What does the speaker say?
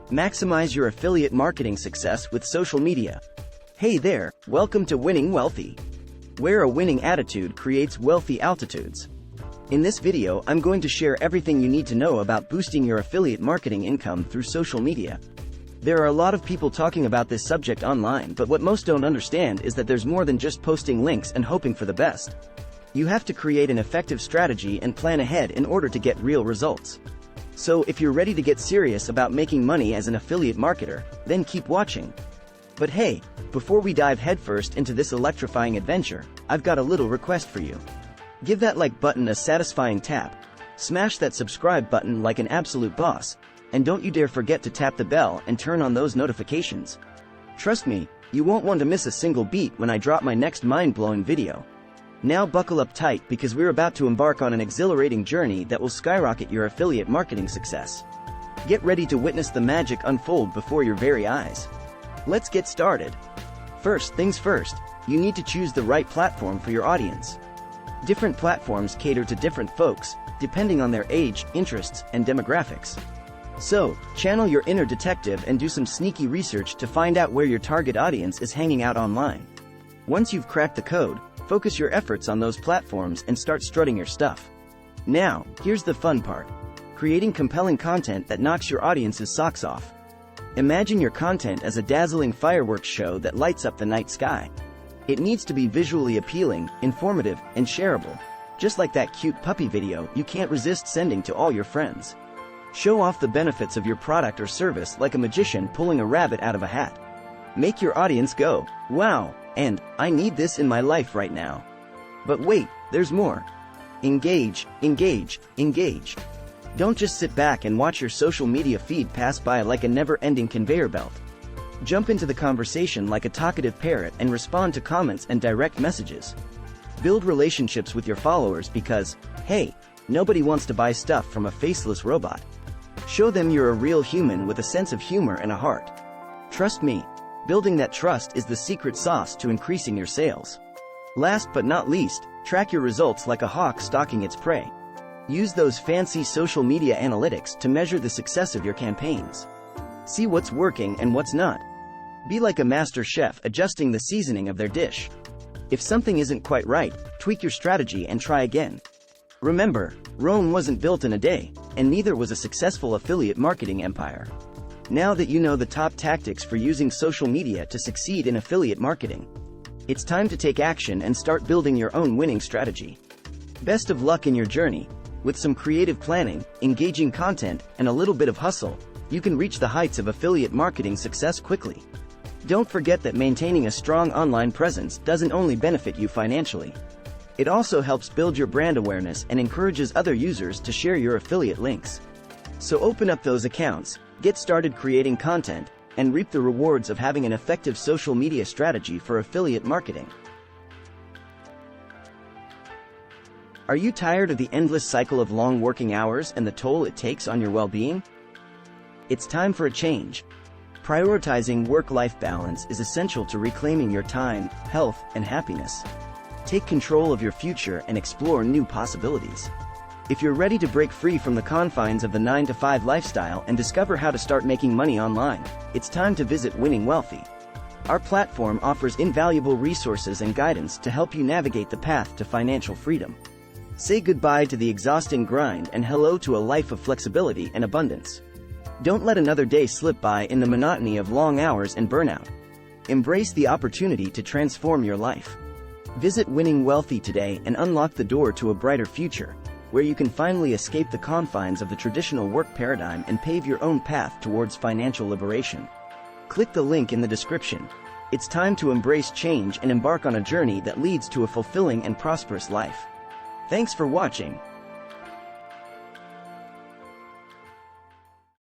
Maximize your affiliate marketing success with social media. Hey there, welcome to Winning Wealthy, where a winning attitude creates wealthy altitudes. In this video, I'm going to share everything you need to know about boosting your affiliate marketing income through social media. There are a lot of people talking about this subject online, but what most don't understand is that there's more than just posting links and hoping for the best. You have to create an effective strategy and plan ahead in order to get real results. So if you're ready to get serious about making money as an affiliate marketer, then keep watching. But hey, before we dive headfirst into this electrifying adventure, I've got a little request for you. Give that like button a satisfying tap, smash that subscribe button like an absolute boss, and don't you dare forget to tap the bell and turn on those notifications. Trust me, you won't want to miss a single beat when I drop my next mind-blowing video. Now buckle up tight because we're about to embark on an exhilarating journey that will skyrocket your affiliate marketing success. Get ready to witness the magic unfold before your very eyes. Let's get started. First things first, you need to choose the right platform for your audience. Different platforms cater to different folks, depending on their age, interests, and demographics. So, channel your inner detective and do some sneaky research to find out where your target audience is hanging out online. Once you've cracked the code, focus your efforts on those platforms and start strutting your stuff. Now, here's the fun part. Creating compelling content that knocks your audience's socks off. Imagine your content as a dazzling fireworks show that lights up the night sky. It needs to be visually appealing, informative, and shareable. Just like that cute puppy video you can't resist sending to all your friends. Show off the benefits of your product or service like a magician pulling a rabbit out of a hat. Make your audience go, "Wow," and "I need this in my life right now." But wait, there's more. Engage, engage, engage. Don't just sit back and watch your social media feed pass by like a never-ending conveyor belt. Jump into the conversation like a talkative parrot and respond to comments and direct messages. Build relationships with your followers because, hey, nobody wants to buy stuff from a faceless robot. Show them you're a real human with a sense of humor and a heart. Trust me, building that trust is the secret sauce to increasing your sales. Last but not least, track your results like a hawk stalking its prey. Use those fancy social media analytics to measure the success of your campaigns. See what's working and what's not. Be like a master chef adjusting the seasoning of their dish. If something isn't quite right, tweak your strategy and try again. Remember, Rome wasn't built in a day, and neither was a successful affiliate marketing empire. Now that you know the top tactics for using social media to succeed in affiliate marketing, it's time to take action and start building your own winning strategy. Best of luck in your journey. With some creative planning, engaging content, and a little bit of hustle, you can reach the heights of affiliate marketing success quickly. Don't forget that maintaining a strong online presence doesn't only benefit you financially. It also helps build your brand awareness and encourages other users to share your affiliate links. So open up those accounts, get started creating content, and reap the rewards of having an effective social media strategy for affiliate marketing. Are you tired of the endless cycle of long working hours and the toll it takes on your well-being? It's time for a change. Prioritizing work-life balance is essential to reclaiming your time, health, and happiness. Take control of your future and explore new possibilities. If you're ready to break free from the confines of the 9-to-5 lifestyle and discover how to start making money online, it's time to visit Winning Wealthy. Our platform offers invaluable resources and guidance to help you navigate the path to financial freedom. Say goodbye to the exhausting grind and hello to a life of flexibility and abundance. Don't let another day slip by in the monotony of long hours and burnout. Embrace the opportunity to transform your life. Visit Winning Wealthy today and unlock the door to a brighter future, where you can finally escape the confines of the traditional work paradigm and pave your own path towards financial liberation. Click the link in the description. It's time to embrace change and embark on a journey that leads to a fulfilling and prosperous life. Thanks for watching.